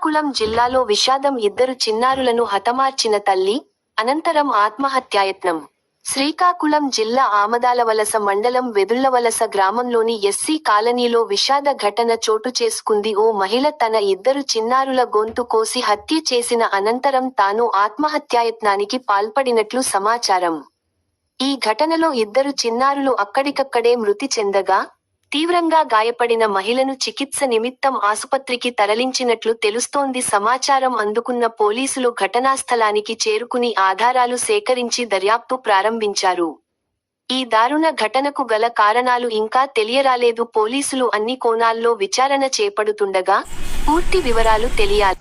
శ్రీకాకుళం జిల్లాలో విషాదం, ఇద్దరు చిన్నారులను హతమార్చిన తల్లి, అనంతరం ఆత్మహత్యాయత్నం. శ్రీకాకుళం జిల్లా ఆమదాలవలస మండలం వెదుళ్లవలస గ్రామంలోని ఎస్సీ కాలనీలో విషాద ఘటన చోటు చేసుకుంది. ఓ మహిళ తన ఇద్దరు చిన్నారుల గొంతు కోసి హత్య చేసిన అనంతరం తాను ఆత్మహత్యాయత్నానికి పాల్పడినట్లు సమాచారం. ఈ ఘటనలో ఇద్దరు చిన్నారులు అక్కడికక్కడే మృతి చెందగా, తీవ్రంగా గాయపడిన మహిళను చికిత్స నిమిత్తం ఆసుపత్రికి తరలించినట్లు తెలుస్తోంది. సమాచారం అందుకున్న పోలీసులు ఘటనాస్థలానికి చేరుకుని ఆధారాలు సేకరించి దర్యాప్తు ప్రారంభించారు. ఈ దారుణ ఘటనకు గల కారణాలు ఇంకా తెలియరాలేదు. పోలీసులు అన్ని కోణాల్లో విచారణ చేపడుతుండగా, పూర్తి వివరాలు తెలియాలి.